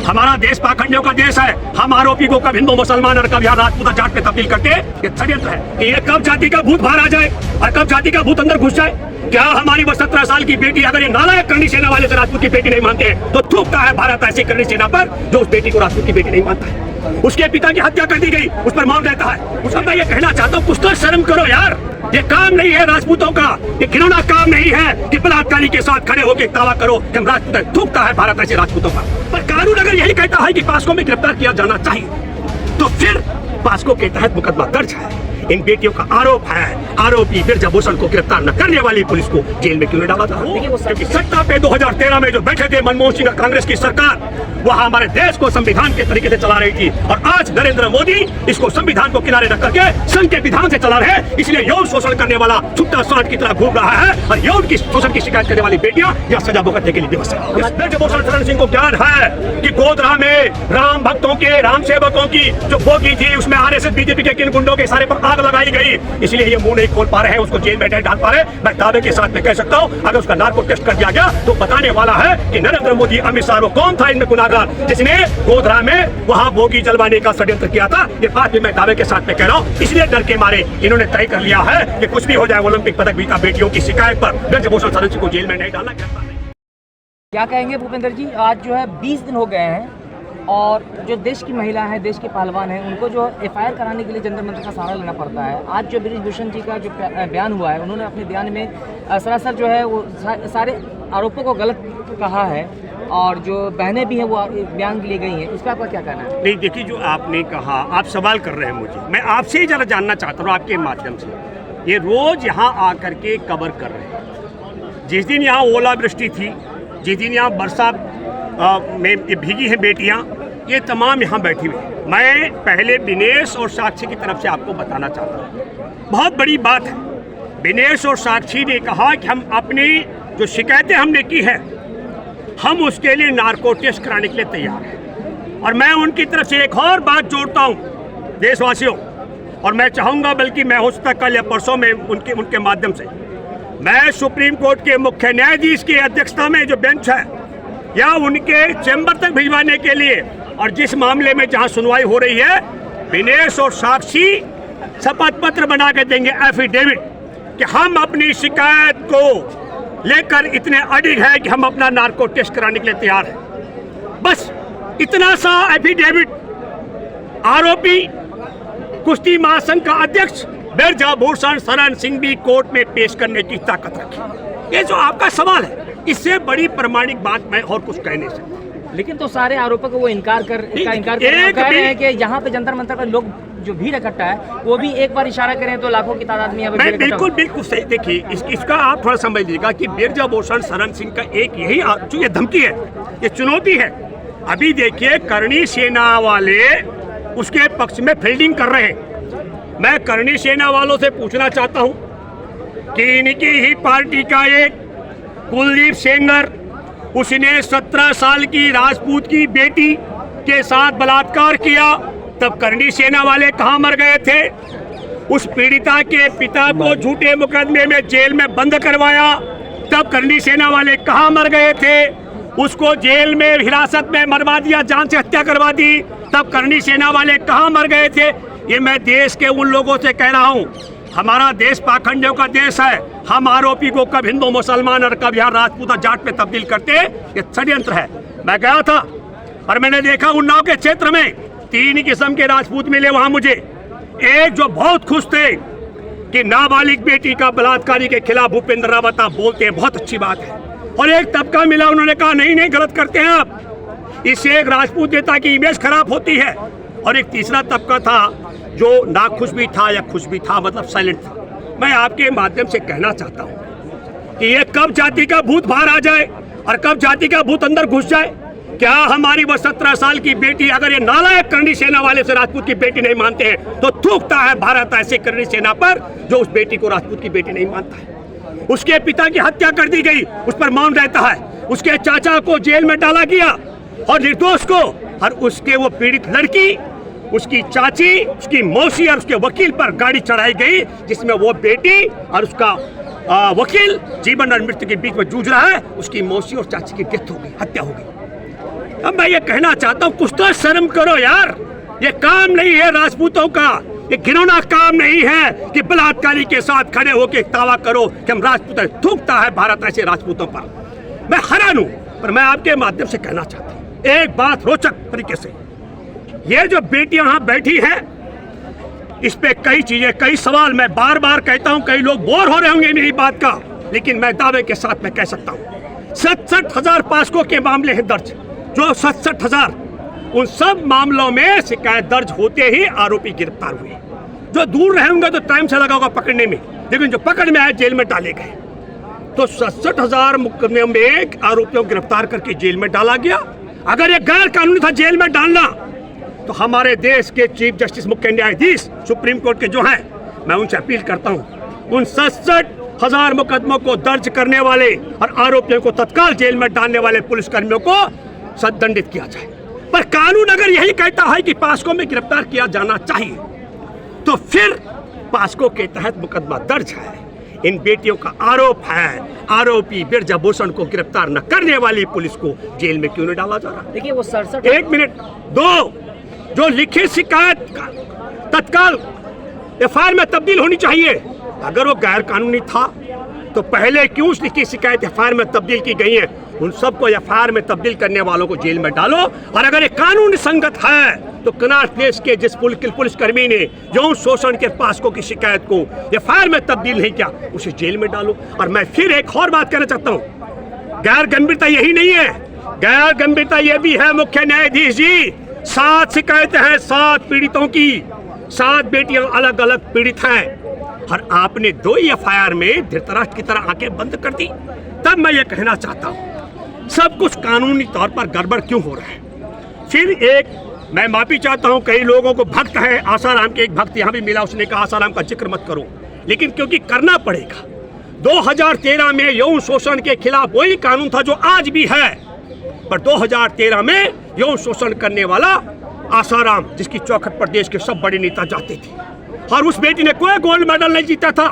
हमारा देश पाखंडियों का देश है। हम आरोपी को कब हिंदू मुसलमान और कब यहाँ राजपूत जाट पे तब्दील करते ये षड्यंत्र है कि ये कब जाति का भूत बाहर आ जाए और कब जाति का भूत अंदर घुस जाए। क्या हमारी वो 17 साल की बेटी अगर ये नालायक करनी सेना वाले से राजपूत की बेटी नहीं मानते हैं तो थूकता है भारत ऐसी करनी सेना पर जो उस बेटी को राजपूत की बेटी नहीं मानता है। उसके पिता की हत्या कर दी गई, उस पर मौन रहता है। उसका मैं ये कहना चाहता हूँ कुछ तो शर्म करो यार। ये काम नहीं है राजपूतों का, ये घिनौना काम नहीं है कि बलात्कारी के साथ खड़े होकर दावा करो कि हम राजपूत। थूकता है भारत ऐसे राजपूतों का। पर कानून अगर यही कहता है कि पास्को में गिरफ्तार किया जाना चाहिए तो फिर पास्को के तहत मुकदमा दर्ज है। इन बेटियों का आरोप है, आरोपी बिरजा भूषण को गिरफ्तार न करने वाली पुलिस को जेल में क्यों डाला था? क्योंकि सत्ता पे 2013 में जो बैठे थे मनमोहन सिंह कांग्रेस की सरकार, वह हमारे देश को संविधान के तरीके से चला रही थी और आज नरेंद्र मोदी इसको संविधान को किनारे रख करके संघ के विधान से चला रहे हैं। इसलिए यौन शोषण करने वाला छुट्टा सांड की तरह घूम रहा है और यौन की शोषण की शिकायत करने वाली बेटियां या सजा भुगतने के लिए दिवस है। बिरजा भूषण शरण सिंह को ज्ञान है कि गोधरा में राम भक्तों के, राम सेवकों की जो बोगी थी उसमें आरएसएस बीजेपी के किन गुंडों के सारे पर आग लगाई गई, इसलिए ये मुंह नहीं खोल पा रहे हैं, उसको जेल में नहीं डाल पा रहे। मैं दावे के साथ में कह सकता हूं अगर उसका नार्को टेस्ट कर दिया गया तो बताने वाला है कि नरेंद्र मोदी, अमित शाह कौन था इनमें गुनाहगार जिसने गोधरा में वहां बोगी जलवाने का षड्यंत्र किया था। ये बात भी मैं दावे के साथ में कह रहा हूं। इसलिए डर के मारे इन्होंने तय कर लिया है कि कुछ भी हो जाए ओलंपिक पदक विजेता बेटियों की शिकायत पर बिरजा भूषण शरण सिंह को जेल में नहीं डालना। क्या कहेंगे भूपेंद्र जी, आज जो है 20 दिन हो गए हैं और जो देश की महिला है, देश के पहलवान हैं, उनको जो एफआईआर कराने के लिए जंतर मंतर का सहारा लेना पड़ता है। आज जो बृजभूषण जी का जो बयान हुआ है, उन्होंने अपने बयान में सरासर जो है वो सारे आरोपों को गलत कहा है और जो बहनें भी हैं वो बयान के लिए गई हैं। इस पर आपका क्या कहना है? नहीं देखिए, जो आपने कहा, आप सवाल कर रहे हैं मुझे, मैं आपसे ही जरा जानना चाहता हूँ आपके माध्यम से। ये रोज यहाँ आकर के कवर कर रहे हैं। जिस दिन यहाँ ओलावृष्टि थी, जिस दिन यहाँ बरसात में भीगी हैं बेटियां, ये तमाम यहाँ बैठी हुई। मैं पहले विनेश और साक्षी की तरफ से आपको बताना चाहता हूँ, बहुत बड़ी बात है। विनेश और साक्षी ने कहा कि हम अपनी जो शिकायतें हमने की है हम उसके लिए नार्को टेस्ट कराने के लिए तैयार हैं। और मैं उनकी तरफ से एक और बात जोड़ता हूँ देशवासियों, और मैं चाहूँगा बल्कि मैं हो सकता कल या परसों में उनके माध्यम से मैं सुप्रीम कोर्ट के मुख्य न्यायाधीश की अध्यक्षता में जो बेंच है या उनके चैम्बर तक भिजवाने के लिए, और जिस मामले में जहां सुनवाई हो रही है विनेश और साक्षी शपथ पत्र बना के देंगे, एफिडेविट, कि हम अपनी शिकायत को लेकर इतने अडिग है कि हम अपना नार्को टेस्ट कराने के लिए तैयार हैं। बस इतना सा एफिडेविट आरोपी कुश्ती महासंघ का अध्यक्ष बिरजा भूषण शरण सिंह भी कोर्ट में पेश करने की ताकत रखी। ये जो आपका सवाल है, इससे बड़ी प्रमाणिक बात मैं और कुछ कह नहीं सकता। लेकिन तो सारे आरोपों को वो इनकार कर रहे हैं कि यहाँ पे जंतर मंतर पर लोग जो भीड़ इकट्ठा है वो भी एक बार इशारा करें तो लाखों की तादाद में। बिल्कुल सही। देखिए इसका आप थोड़ा समझ लीजिएगा कि बिरजा भूषण शरण सिंह का एक यही ये धमकी है, ये चुनौती है। अभी देखिए करणी सेना वाले उसके पक्ष में फील्डिंग कर रहे हैं। मैं करणी सेना वालों से पूछना चाहता हूँ कि इनकी ही पार्टी का एक कुलदीप सेंगर, उसने 17 साल की राजपूत की बेटी के साथ बलात्कार किया, तब करणी सेना वाले कहां मर गए थे? उस पीड़िता के पिता को झूठे मुकदमे में जेल में बंद करवाया, तब करणी सेना वाले कहां मर गए थे? उसको जेल में हिरासत में मरवा दिया, जान से हत्या करवा दी, तब करणी सेना वाले कहां मर गए थे? ये मैं देश के उन लोगों से कह रहा हूं, हमारा देश पाखंडियों का देश है। हम आरोपी को कब हिंदू मुसलमान और कब यहाँ राजपूत जाट पे तब्दील करते, ये षड्यंत्र है। मैं गया था और मैंने देखा उन्नाव के क्षेत्र में 3 किस्म के राजपूत मिले वहां मुझे। एक जो बहुत खुश थे कि नाबालिग बेटी का बलात्कारी के खिलाफ भूपेंद्र रावत आप बोलते हैं, बहुत अच्छी बात है। और एक तबका मिला, उन्होंने कहा नहीं गलत करते हैं आप, इससे एक राजपूत नेता की इमेज खराब होती है। और एक तीसरा तबका था जो नाखुश भी था या खुश भी था, मतलब साइलेंट था। मैं आपके माध्यम से कहना चाहता हूं कि ये कब जाति का भूत बाहर आ जाए और कब जाति का भूत अंदर घुस जाए। क्या हमारी वो 17 साल की बेटी अगर ये नालायक करनी सेना वाले से राजपूत की बेटी नहीं मानते हैं तो थूकता है भारत ऐसे करनी सेना पर जो उस बेटी को राजपूत की बेटी नहीं मानता है। उसके पिता की हत्या कर दी गई, उस पर मौन रहता है। उसके चाचा को जेल में डाला गया और निर्दोष को, और उसके वो पीड़ित लड़की, उसकी चाची, उसकी मौसी और उसके वकील पर गाड़ी चढ़ाई गई जिसमें वो बेटी और उसका वकील जीवन और मृत्यु के बीच में जूझ रहा है। उसकी मौसी और चाची की डेथ हो गई, हत्या हो गई। अब मैं ये कहना चाहता हूँ, कुछ तो शर्म करो यार। ये काम नहीं है राजपूतों का, ये घिनौना काम नहीं है कि बलात्कारी के साथ खड़े होकर दावा करो कि हम राजपूत हैं। थूकता है भारत ऐसे राजपूतों पर। मैं हैरान हूं, पर मैं आपके माध्यम से कहना चाहता हूं एक बात रोचक तरीके से। ये जो बेटियां यहां बैठी हैं, इस पे कई चीजें, कई सवाल मैं बार बार कहता हूं, कई लोग बोर हो रहे होंगे मेरी बात का, लेकिन मैं दावे के साथ मैं कह सकता हूं 67,000 पास्को के मामले हैं दर्ज। जो 67,000, उन सब मामलों में शिकायत दर्ज होते ही आरोपी गिरफ्तार हुए। जो दूर रहे होंगे तो टाइम से लगा होगा पकड़ने में, लेकिन जो पकड़ में आए जेल में डाले गए। तो 67,000 मुकदमे में आरोपियों को गिरफ्तार करके जेल में डाला गया। अगर ये गैर कानूनी था जेल में डालना, तो हमारे देश के चीफ जस्टिस, मुख्य न्यायाधीश सुप्रीम कोर्ट के जो हैं, मैं उनसे अपील करता हूं उन 67,000 मुकदमों को दर्ज करने वाले और आरोपियों को तत्काल जेल में डालने वाले पुलिसकर्मियों को दंडित किया जाए। पर कानून अगर यही कहता है कि पास्को में गिरफ्तार किया जाना चाहिए, तो फिर पास्को के तहत मुकदमा दर्ज है। इन बेटियों का आरोप है, आरोपी बिरजा भूषण को गिरफ्तार न करने वाली पुलिस को जेल में क्यों नहीं डाला जा रहा? देखिए वो 67, एक मिनट, दो, जो लिखित शिकायत तत्काल एफआईआर में तब्दील होनी चाहिए। अगर वो गैर कानूनी था तो पहले क्यों उस लिखित शिकायत एफआईआर में तब्दील की गई है? उन सबको एफआईआर में तब्दील करने वालों को जेल में डालो। और अगर ये कानून संगत है तो कनाट प्लेस के जिस पुलिसकर्मी ने यौन शोषण के पास्को की शिकायत को एफआईआर में तब्दील नहीं किया, उसे जेल में डालो। और मैं फिर एक और बात कहना चाहता हूँ, गैर गंभीरता यही नहीं है, गैर गंभीरता यह भी है मुख्य न्यायाधीश जी। 7 शिकायतें हैं 7 पीड़ितों की, 7 बेटियां अलग अलग पीड़ित हैं, और आपने 2 एफआईआर में धृतराष्ट्र की तरह आंखें बंद कर दी। तब मैं ये कहना चाहता हूँ सब कुछ कानूनी तौर पर गड़बड़ क्यों हो रहा है। फिर एक मैं माफी चाहता हूँ, कई लोगों को भक्त है, आसाराम के एक भक्त यहाँ भी मिला, उसने कहा आसाराम का जिक्र मत करो, लेकिन क्योंकि करना पड़ेगा। 2013 में यौन शोषण के खिलाफ वही कानून था जो आज भी है, पर 2013 में यौन शोषण करने वाला आसाराम, जिसकी चौखट पर देश के सब बड़े नेता जाते थे, और उस बेटी ने कोई गोल्ड मेडल नहीं जीता था,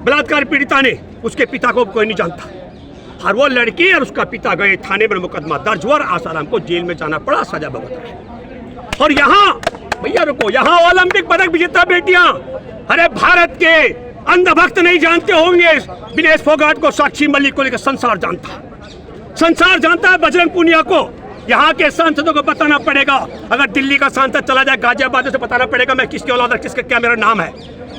बलात्कार पीड़िता ने, उसके पिता को कोई नहीं जानता, और वो लड़की और उसका पिता गए थाने में, मुकदमा दर्ज हुआ और आसाराम को जेल में जाना पड़ा, सजा भुगत रहे। और यहाँ भैया रुको, यहाँ ओलंपिक पदक विजेता बेटियां, अरे भारत के अंधभक्त नहीं जानते होंगे विनेश फोगाट को, साक्षी मलिक को, लेकर संसार जानता है, संसार जानता है बजरंग पूनिया को। यहाँ के सांसदों को बताना पड़ेगा, अगर दिल्ली का सांसद चला जाए गाजियाबाद से बताना पड़ेगा मैं किसकी औलाद, किसका क्या मेरा नाम है।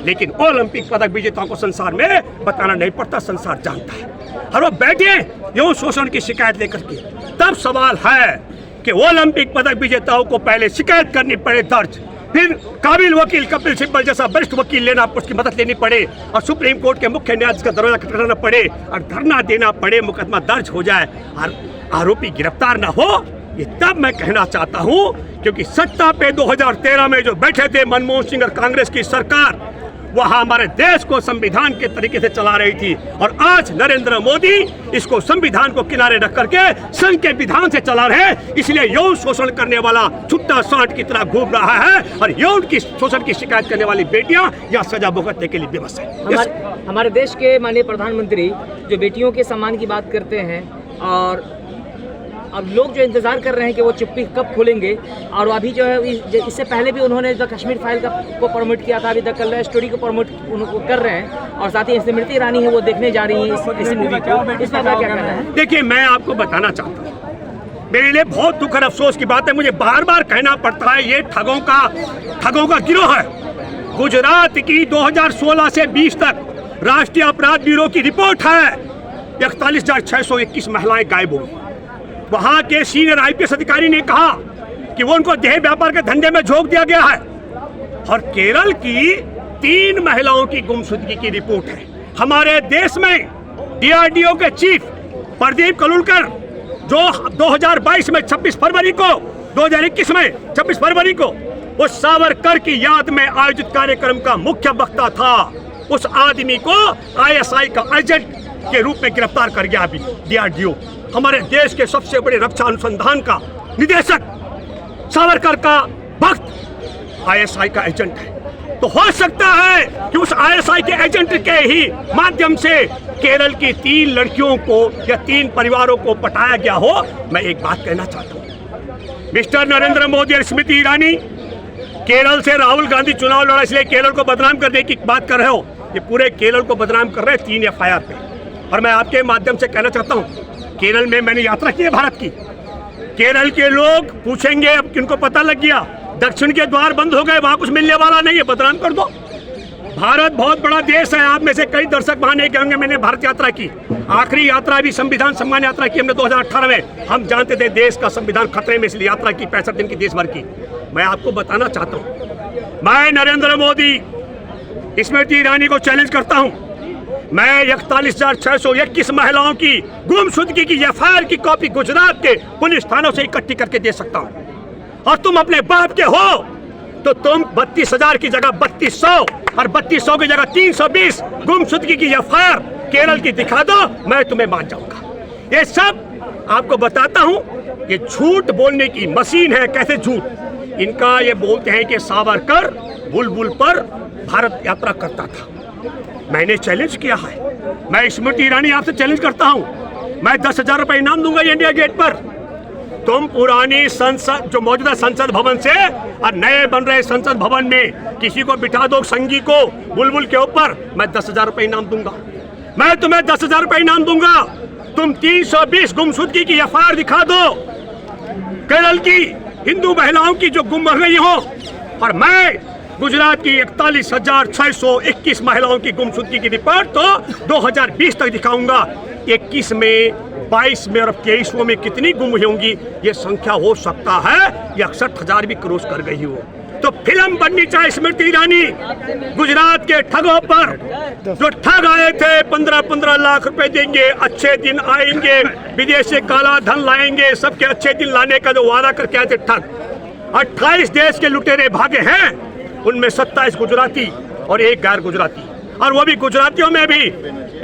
लेकिन ओलंपिक पदक विजेताओं को संसार में बताना नहीं पड़ता, संसार जानता है। और वो बैठे यौन शोषण की शिकायत लेकर के, तब सवाल है कि ओलंपिक पदक विजेताओं को पहले शिकायत करनी पड़े दर्ज, फिर काबिल वकील कपिल सिब्बल जैसा वरिष्ठ वकील लेना, उसकी मदद लेनी पड़े, और सुप्रीम कोर्ट के मुख्य न्यायाधीश का दरवाजा खटखटाना पड़े और धरना देना पड़े, मुकदमा दर्ज हो जाए और आरोपी गिरफ्तार ना हो। ये तब मैं कहना चाहता हूं क्योंकि सत्ता पे 2013 में जो बैठे थे मनमोहन सिंह और कांग्रेस की सरकार, वह हमारे देश को संविधान के तरीके से चला रही थी, और आज नरेंद्र मोदी इसको संविधान को किनारे रख करके संघ के विधान से चला रहे हैं। इसलिए यौन शोषण करने वाला छुट्टा सांड की तरह घूम रहा है, और यौन की शोषण की शिकायत करने वाली बेटियां या सजा भुगतने के लिए बेबस है। हमारे देश के माननीय प्रधानमंत्री जो बेटियों के सम्मान की बात करते हैं, और अब लोग जो इंतजार कर रहे हैं कि वो चिप्पी कब खोलेंगे, और अभी जो है इससे पहले भी उन्होंने द कश्मीर फाइल को प्रमोट किया था, अभी द कल्ला स्टोरी को प्रमोट कर रहे हैं, और साथ ही स्मृति ईरानी है वो देखने जा रही है इस मूवी को। इस पर क्या कहना है? देखिए, मैं आपको बताना चाहता हूँ, मेरे लिए बहुत दुख और अफसोस की बात है, मुझे बार बार कहना पड़ता है, ये ठगों का गिरोह है। गुजरात की 2016 से 20 तक राष्ट्रीय अपराध ब्यूरो की रिपोर्ट है, 41,621 महिलाएं गायब हुई। वहां के सीनियर आईपीएस अधिकारी ने कहा कि वो उनको देह व्यापार के धंधे में झोंक दिया गया है। और केरल की 3 महिलाओं की गुमशुदगी की रिपोर्ट है। हमारे देश में डीआरडीओ के चीफ प्रदीप कलुलकर, जो 2022 में 26 फरवरी को 2021 में 26 फरवरी को वो सावरकर की याद में आयोजित कार्यक्रम का मुख्य वक्ता था, उस आदमी को आईएसआई का एजेंट के रूप में गिरफ्तार कर गया अभी डीआरडीओ। हमारे देश के सबसे बड़े रक्षा अनुसंधान का निदेशक सावरकर का भक्त आईएसआई का एजेंट है। तो हो सकता है कि उस आईएसआई के एजेंट के ही माध्यम से केरल की 3 लड़कियों को या 3 परिवारों को पटाया गया हो। मैं एक बात कहना चाहता हूँ, मिस्टर नरेंद्र मोदी और स्मृति ईरानी, केरल से राहुल गांधी चुनाव लड़ा इसलिए केरल को बदनाम करने की बात कर रहे हो। ये पूरे केरल को बदनाम कर रहे हैं 3 FIR पे। और मैं आपके माध्यम से कहना चाहता हूँ, केरल में मैंने यात्रा की है भारत की। केरल के लोग पूछेंगे, अब किनको पता लग गया दक्षिण के द्वार बंद हो गए, वहां कुछ मिलने वाला नहीं है, बदनाम कर दो। भारत बहुत बड़ा देश है। आप में से कई दर्शक वहां नहीं कहेंगे मैंने भारत यात्रा की। आखिरी यात्रा भी संविधान सम्मान यात्रा की हमने 2018 में। हम जानते थे देश का संविधान खतरे में, इसलिए यात्रा की 65 दिन की देश भर की। मैं आपको बताना चाहता हूं, मैं नरेंद्र मोदी स्मृति ईरानी को चैलेंज करता हूं। मैं 41,621 महिलाओं की गुमशुदगी की FIR की कॉपी गुजरात के पुलिस थानों से इकट्ठी करके दे सकता हूं। और तुम अपने बाप के हो तो तुम 32,000 की जगह 3200 और 3200 की जगह 320 गुमशुदगी की FIR केरल की दिखा दो, मैं तुम्हें मान जाऊंगा। ये सब आपको बताता हूं, ये झूठ बोलने की मशीन है। कैसे झूठ? इनका ये बोलते हैं कि सावरकर बुलबुल पर भारत यात्रा करता था। मैंने चैलेंज किया है। मैं स्मृति ईरानी आपसे चैलेंज करता हूं, मैं 10,000 रुपए इनाम दूंगा इंडिया गेट पर। तुम पुरानी संसद, जो मौजूदा संसद भवन से और नए बन रहे संसद भवन में किसी को बिठा दो, संगी को बुलबुल के ऊपर, मैं 10,000 रुपए इनाम दूंगा। मैं तुम्हें 10,000 रुपए इनाम दूंगा। तुम 320 गुमशुदगी की FIR दिखा दो केरल की हिंदू महिलाओं की जो गुम हो गई हो, और मैं गुजरात की 41,621 महिलाओं की गुमशुदगी की रिपोर्ट तो 2020 तक दिखाऊंगा। 21 में, 22 में और 23 में कितनी गुम होंगी ये संख्या हो सकता है ये 61,000 भी क्रॉस कर गई हो। तो फिल्म बननी चाहिए स्मृति ईरानी गुजरात के ठगों पर, जो ठग आए थे 15-15 लाख रुपए देंगे, अच्छे दिन आएंगे, विदेश से काला धन लाएंगे, सबके अच्छे दिन लाने का जो वादा करके आए थे ठग। 28 देश के लुटेरे भागे हैं, उनमें 27 गुजराती और 1 गैर गुजराती, और वो भी गुजरातियों में भी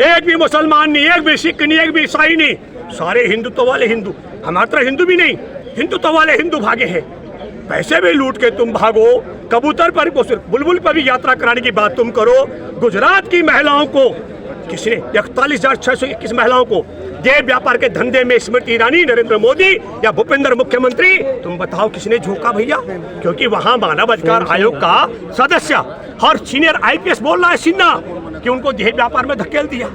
एक भी मुसलमान नहीं, एक भी सिख नहीं, एक भी ईसाई नहीं, सारे हिंदुत्व वाले हिंदू। हमारे तरह हिंदू भी नहीं, हिंदुत्व वाले हिंदू भागे हैं। पैसे भी लूट के तुम भागो, कबूतर पर को सिर्फ बुलबुल पर भी यात्रा कराने की बात तुम करो। गुजरात की महिलाओं को किसने, 41,621 महिलाओं को देह व्यापार के धंधे में स्मृति ईरानी, नरेंद्र मोदी या भूपेंद्र मुख्यमंत्री, तुम बताओ किसने झोंका भैया? क्योंकि वहां मानव अधिकार आयोग का सदस्य और सीनियर IPS बोल रहा है सिन्हा कि उनको देह व्यापार में धकेल दिया।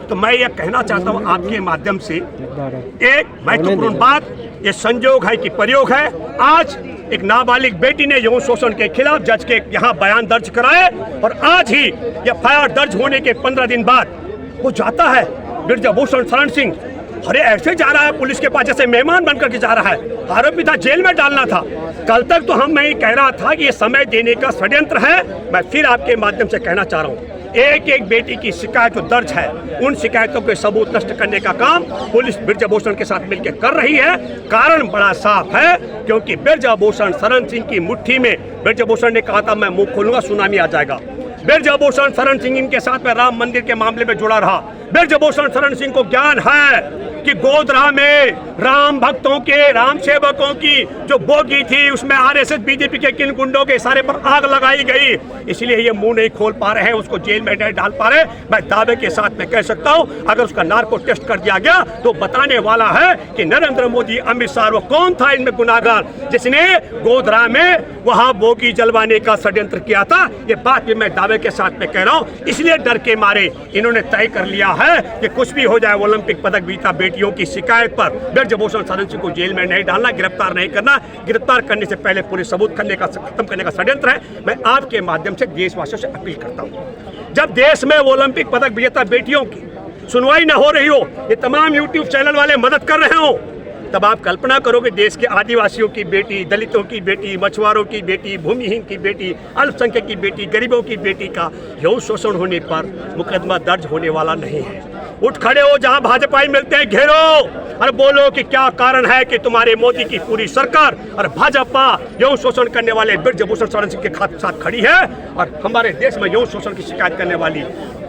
तो मैं ये कहना चाहता हूँ आपके माध्यम से, एक महत्वपूर्ण बात, ये संयोग है कि प्रयोग है। आज एक नाबालिग बेटी ने यौन शोषण के खिलाफ जज के यहाँ बयान दर्ज कराए, और आज ही FIR दर्ज होने के 15 दिन बाद वो जाता है ब्रजभूषण शरण सिंह। अरे ऐसे जा रहा है पुलिस के पास जैसे मेहमान बनकर के जा रहा है। आरोपी था, जेल में डालना था। कल तक तो मैं कह रहा था कि ये समय देने का षड्यंत्र है। मैं फिर आपके माध्यम से कहना चाह रहा हूँ, एक एक बेटी की शिकायत जो दर्ज है, उन शिकायतों के सबूत नष्ट करने का काम पुलिस ब्रजभूषण के साथ मिलकर कर रही है। कारण बड़ा साफ है, क्योंकि ब्रजभूषण शरण सिंह की मुट्ठी में, ब्रजभूषण ने कहा था मैं मुंह खोलूंगा सुनामी आ जाएगा। ब्रजभूषण शरण सिंह इनके साथ में राम मंदिर के मामले में जुड़ा रहा। ब्रजभूषण शरण सिंह को ज्ञान है कि गोधरा में राम भक्तों के, राम सेवकों की जो बोगी थी उसमें RSS BJP के किन गुंडों के इशारे पर आग लगाई गई, इसलिए ये मुंह नहीं खोल पा रहे हैं, उसको जेल में नहीं डाल पा रहे। मैं दावे के साथ में कह सकता हूं, अगर उसका नार्को टेस्ट कर दिया गया तो बताने वाला है कि नरेंद्र मोदी, अमित शाह, वो कौन था इनमें गुनाहगार जिसने गोधरा में वहां बोगी जलवाने का षड्यंत्र किया था। ये बात भी मैं दावे के साथ में कह रहा हूं। इसलिए डर के मारे इन्होंने तय कर लिया है कि कुछ भी हो जाए, ओलंपिक पदक विजेता बेटियों की शिकायत पर ब्रजभूषण शरण सिंह को जेल में नहीं डालना, गिरफ्तार नहीं करना। गिरफ्तार करने से पहले पूरे सबूत खत्म करने का षड्यंत्र है। मैं आपके माध्यम से देशवासियों से अपील करता हूं, जब देश में ओलंपिक पदक विजेता बेटियों की सुनवाई न हो रही हो, ये तमाम यूट्यूब चैनल वाले मदद कर रहे हो, तब आप कल्पना करो कि देश के आदिवासियों की बेटी, दलितों की बेटी, मछुआरों की बेटी, भूमिहीन की बेटी, अल्पसंख्यक की बेटी, गरीबों की बेटी का यौन शोषण होने पर मुकदमा दर्ज होने वाला नहीं है। उठ खड़े हो, जहां भाजपाई मिलते हैं घेरो और बोलो कि क्या कारण है कि तुम्हारे मोदी की पूरी सरकार और भाजपा यौन शोषण करने वाले ब्रजभूषण शरण सिंह के साथ खड़ी है, और हमारे देश में यौन शोषण की शिकायत करने वाली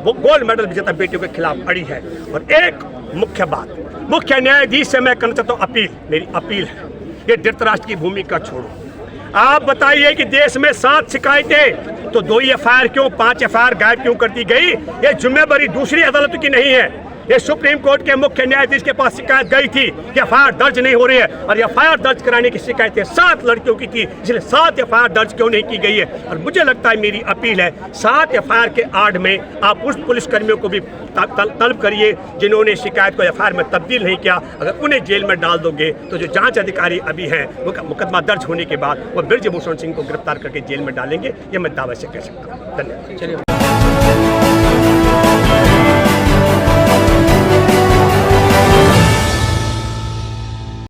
वो गोल्ड मेडल विजेता बेटियों के खिलाफ अड़ी है। और एक मुख्य बात, मुख्य न्यायाधीश से मैं करना चाहता हूँ अपील, मेरी अपील है, ये धृतराष्ट्र की भूमिका छोड़ो। आप बताइए कि देश में 7 शिकायतें तो 2 FIR क्यों, 5 FIR गायब क्यों कर दी गई? ये जिम्मेदारी दूसरी अदालतों की नहीं है, ये सुप्रीम कोर्ट के मुख्य न्यायाधीश के पास शिकायत गई थी कि एफआईआर दर्ज नहीं हो रही है, और एफआईआर दर्ज कराने की शिकायतें 7 लड़कियों की थी, इसलिए 7 एफआईआर दर्ज क्यों नहीं की गई है। और मुझे लगता है, मेरी अपील है, 7 एफआईआर के आड़ में आप उस पुलिसकर्मियों को भी तलब करिए जिन्होंने शिकायत को एफआईआर में तब्दील नहीं किया। अगर उन्हें जेल में डाल दोगे तो जो जांच अधिकारी अभी हैं वो मुकदमा दर्ज होने के बाद वो ब्रजभूषण सिंह को गिरफ्तार करके जेल में डालेंगे, ये मैं दावे से कह सकता हूँ। धन्यवाद।